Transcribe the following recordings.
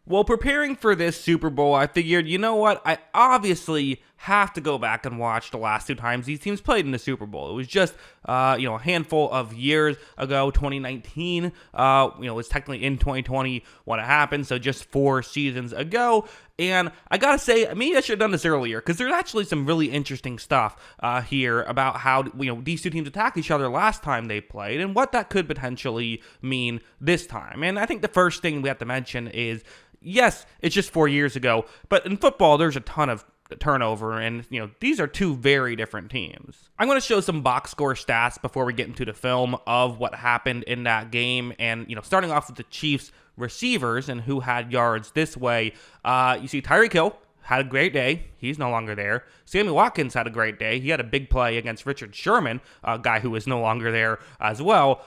Well, preparing for this Super Bowl, I figured, you know what? I obviously have to go back and watch the last two times these teams played in the Super Bowl. It was just, a handful of years ago, 2019. It was technically in 2020 when it happened, so just 4 seasons ago. And I gotta say, maybe I should have done this earlier because there's actually some really interesting stuff here about how these two teams attacked each other last time they played and what that could potentially mean this time. And I think the first thing we have to mention is, yes, it's just 4 years ago, but in football, there's a ton of turnover, and these are two very different teams. I'm going to show some box score stats before we get into the film of what happened in that game, and starting off with the Chiefs receivers and who had yards this way. You see Tyreek Hill had a great day. He's no longer there. Sammy Watkins had a great day. He had a big play against Richard Sherman, a guy who is no longer there as well.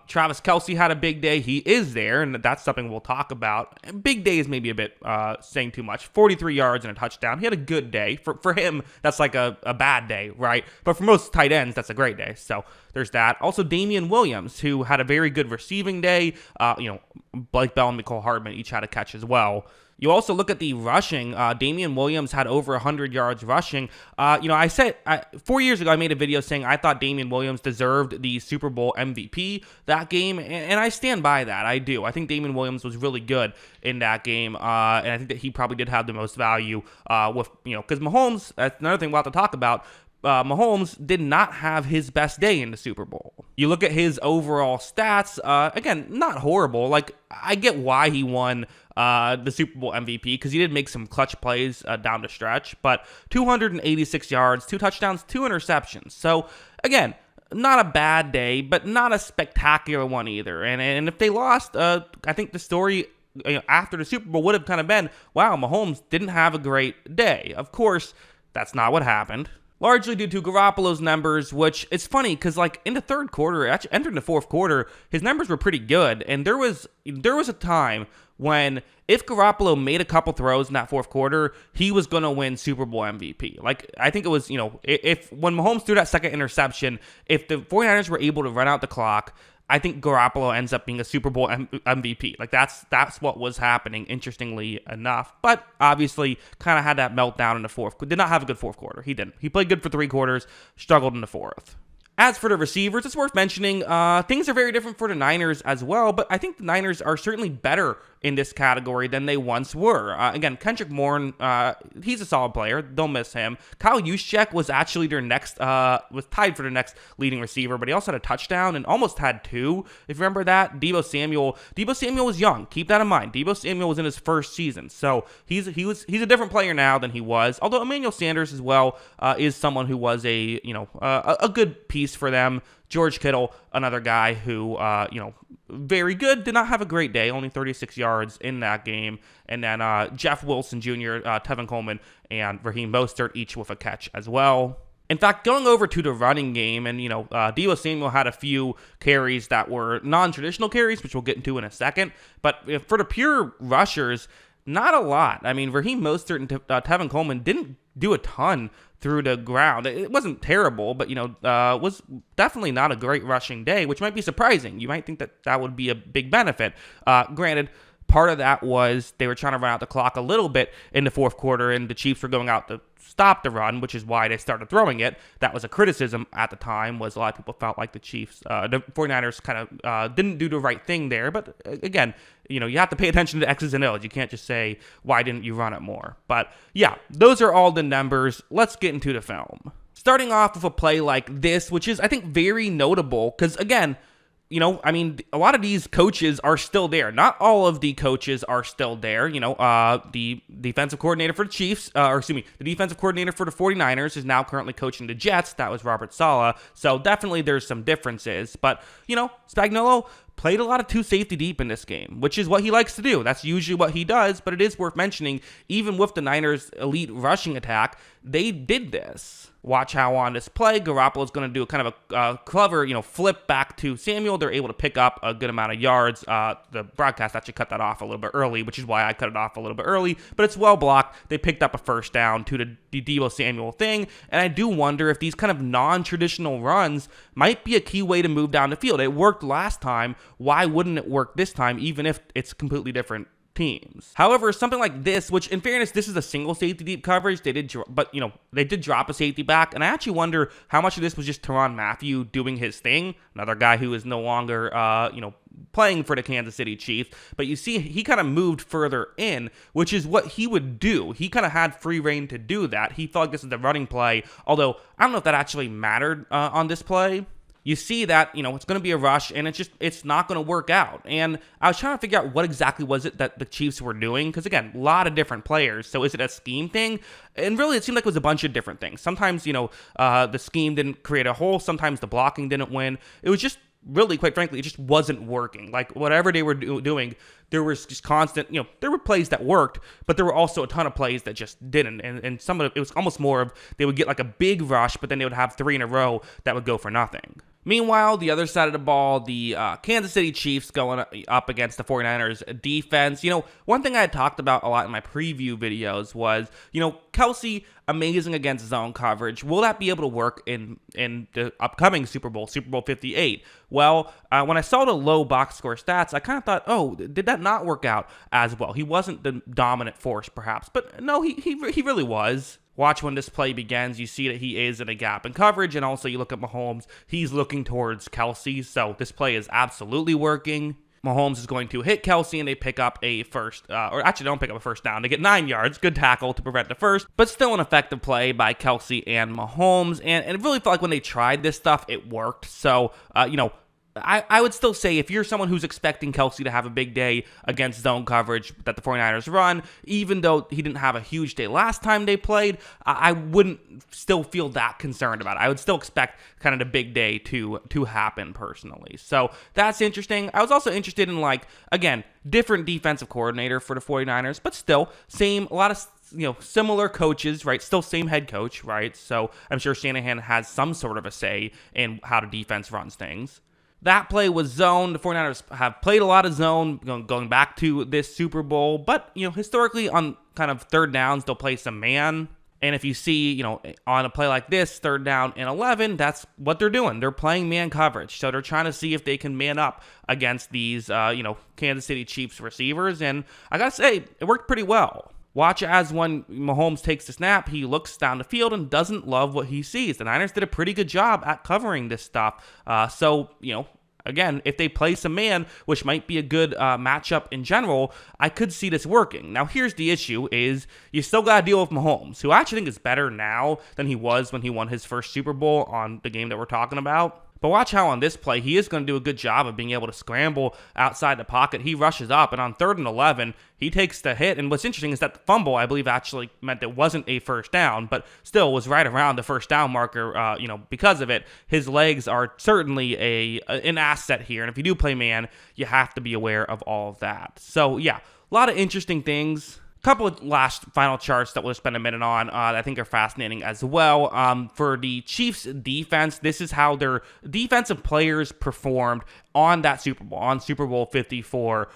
Travis Kelsey had a big day. He is there, and that's something we'll talk about. Big day is maybe a bit saying too much. 43 yards and a touchdown. He had a good day. For him, that's like a bad day, right? But for most tight ends, that's a great day. So there's that. Also, Damian Williams, who had a very good receiving day. Blake Bell and Mecole Hardman each had a catch as well. You also look at the rushing. Damian Williams had over 100 yards rushing. I said 4 years ago, I made a video saying I thought Damian Williams deserved the Super Bowl MVP that game, and I stand by that. I do. I think Damian Williams was really good in that game, and I think that he probably did have the most value because Mahomes, that's another thing we'll have to talk about. Mahomes did not have his best day in the Super Bowl. You look at his overall stats, again, not horrible. Like, I get why he won the Super Bowl MVP because he did make some clutch plays down the stretch, but 286 yards, 2 touchdowns, 2 interceptions. So, again, not a bad day, but not a spectacular one either. And if they lost, I think the story after the Super Bowl would have kind of been, wow, Mahomes didn't have a great day. Of course, that's not what happened. Largely due to Garoppolo's numbers, which it's funny because in the third quarter, actually entering the fourth quarter, his numbers were pretty good. And there was a time when if Garoppolo made a couple throws in that fourth quarter, he was going to win Super Bowl MVP. I think it was, if when Mahomes threw that second interception, if the 49ers were able to run out the clock, I think Garoppolo ends up being a Super Bowl MVP. That's what was happening, interestingly enough. But obviously, kind of had that meltdown in the fourth. Did not have a good fourth quarter. He didn't. He played good for 3 quarters, struggled in the fourth. As for the receivers, it's worth mentioning, things are very different for the Niners as well, but I think the Niners are certainly better in this category than they once were. Again, Kendrick Bourne, he's a solid player. Don't miss him. Kyle Juszczyk was actually was tied for the next leading receiver, but he also had a touchdown and almost had 2. If you remember that, Deebo Samuel was young. Keep that in mind. Deebo Samuel was in his first season, so he's a different player now than he was. Although Emmanuel Sanders as well is someone who was a good piece for them. George Kittle, another guy who, very good, did not have a great day, only 36 yards in that game. And then Jeff Wilson Jr., Tevin Coleman, and Raheem Mostert each with a catch as well. In fact, going over to the running game, and, Deebo Samuel had a few carries that were non-traditional carries, which we'll get into in a second. But for the pure rushers, not a lot. I mean, Raheem Mostert and Tevin Coleman didn't do a ton through the ground. It wasn't terrible, but, was definitely not a great rushing day, which might be surprising. You might think that would be a big benefit. Granted, part of that was they were trying to run out the clock a little bit in the fourth quarter, and the Chiefs were going out to stop the run, which is why they started throwing it. That was a criticism at the time, was a lot of people felt like the 49ers kind of didn't do the right thing there. But again, you have to pay attention to X's and O's. You can't just say, why didn't you run it more? But yeah, those are all the numbers. Let's get into the film. Starting off with a play like this, which is, I think, very notable because, again, a lot of these coaches are still there. Not all of the coaches are still there. The defensive coordinator for the Chiefs, the defensive coordinator for the 49ers is now currently coaching the Jets. That was Robert Saleh. So definitely there's some differences. But, Spagnuolo played a lot of 2 safety deep in this game, which is what he likes to do. That's usually what he does, but it is worth mentioning, even with the Niners' elite rushing attack, they did this. Watch how on this play, Garoppolo's going to do kind of a clever, flip back to Samuel. They're able to pick up a good amount of yards. The broadcast actually cut that off a little bit early, which is why I cut it off a little bit early, but it's well blocked. They picked up a first down to the Deebo Samuel thing, and I do wonder if these kind of non-traditional runs might be a key way to move down the field. It worked last time. Why wouldn't it work this time, even if it's completely different teams. However, something like this, which in fairness, this is a single safety deep coverage, they did drop a safety back, and I actually wonder how much of this was just Tyrann Mathieu doing his thing, another guy who is no longer, playing for the Kansas City Chiefs, but you see he kind of moved further in, which is what he would do. He kind of had free reign to do that. He felt like this is the running play, although I don't know if that actually mattered on this play. You see that, it's going to be a rush, and it's not going to work out. And I was trying to figure out what exactly was it that the Chiefs were doing, because, again, a lot of different players. So is it a scheme thing? And really, it seemed like it was a bunch of different things. Sometimes, the scheme didn't create a hole. Sometimes the blocking didn't win. It was just really, quite frankly, it just wasn't working. Like, whatever they were doing, there was just constant, there were plays that worked, but there were also a ton of plays that just didn't. And some of it was almost more of they would get like a big rush, but then they would have 3 in a row that would go for nothing. Meanwhile, the other side of the ball, the Kansas City Chiefs going up against the 49ers defense. One thing I had talked about a lot in my preview videos was, Kelsey, amazing against zone coverage. Will that be able to work in the upcoming Super Bowl 58? Well, when I saw the low box score stats, I kind of thought, oh, did that not work out as well? He wasn't the dominant force, perhaps, but no, he really was. Watch when this play begins, you see that he is in a gap in coverage, and also you look at Mahomes, he's looking towards Kelsey, so this play is absolutely working. Mahomes is going to hit Kelsey, and they pick up a first, or actually don't pick up a first down. They get 9 yards, good tackle to prevent the first, but still an effective play by Kelsey and Mahomes, and it really felt like when they tried this stuff, it worked. So, I would still say if you're someone who's expecting Kelsey to have a big day against zone coverage that the 49ers run, even though he didn't have a huge day last time they played, I wouldn't still feel that concerned about it. I would still expect kind of the big day to happen personally. So that's interesting. I was also interested in, again, different defensive coordinator for the 49ers, but still a lot of similar coaches, right? Still same head coach, right? So I'm sure Shanahan has some sort of a say in how the defense runs things. That play was zone. The 49ers have played a lot of zone going back to this Super Bowl. But, historically on kind of third downs, they'll play some man. And if you see, on a play like this, 3rd down and 11, that's what they're doing. They're playing man coverage. So they're trying to see if they can man up against these, Kansas City Chiefs receivers. And I got to say, it worked pretty well. Watch as when Mahomes takes the snap, he looks down the field and doesn't love what he sees. The Niners did a pretty good job at covering this stuff. Again, if they play some man, which might be a good matchup in general, I could see this working. Now, here's the issue is you still got to deal with Mahomes, who I actually think is better now than he was when he won his first Super Bowl on the game that we're talking about. But watch how on this play, he is going to do a good job of being able to scramble outside the pocket. He rushes up, and on 3rd and 11, he takes the hit. And what's interesting is that the fumble, I believe, actually meant it wasn't a first down, but still was right around the first down marker, because of it. His legs are certainly an asset here. And if you do play man, you have to be aware of all of that. So, yeah, a lot of interesting things. Couple of final charts that we'll spend a minute on that I think are fascinating as well. For the Chiefs defense, this is how their defensive players performed on that Super Bowl, on Super Bowl 54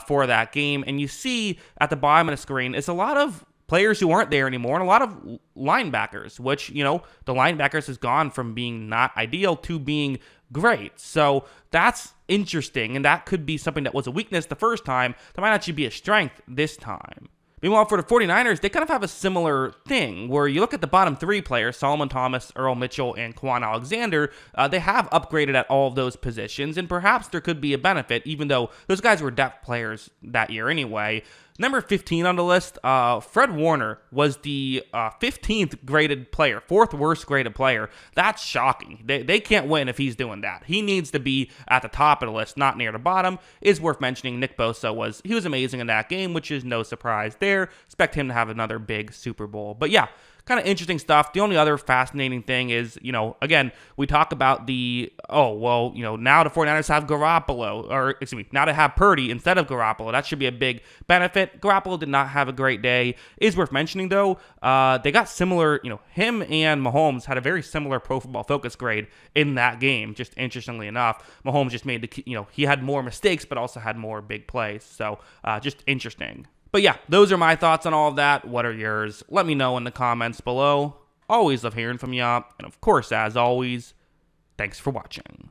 for that game. And you see at the bottom of the screen, it's a lot of players who aren't there anymore and a lot of linebackers, which, the linebackers has gone from being not ideal to being great. So that's interesting, and that could be something that was a weakness the first time that might actually be a strength this time. Meanwhile, for the 49ers, they kind of have a similar thing where you look at the bottom 3 players, Solomon Thomas, Earl Mitchell, and Quan Alexander, they have upgraded at all of those positions, and perhaps there could be a benefit, even though those guys were depth players that year anyway. Number 15 on the list, Fred Warner was the 15th graded player, 4th worst graded player. That's shocking. They can't win if he's doing that. He needs to be at the top of the list, not near the bottom. Is worth mentioning Nick Bosa was amazing in that game, which is no surprise there. Expect him to have another big Super Bowl. But yeah, kind of interesting stuff. The only other fascinating thing is, again, we talk about now the 49ers have now they have Purdy instead of Garoppolo. That should be a big benefit. Garoppolo did not have a great day. Is worth mentioning, though, they got similar, him and Mahomes had a very similar Pro Football Focus grade in that game, just interestingly enough. Mahomes just made he had more mistakes, but also had more big plays. So just interesting. But yeah, those are my thoughts on all of that. What are yours? Let me know in the comments below. Always love hearing from you. And of course, as always, thanks for watching.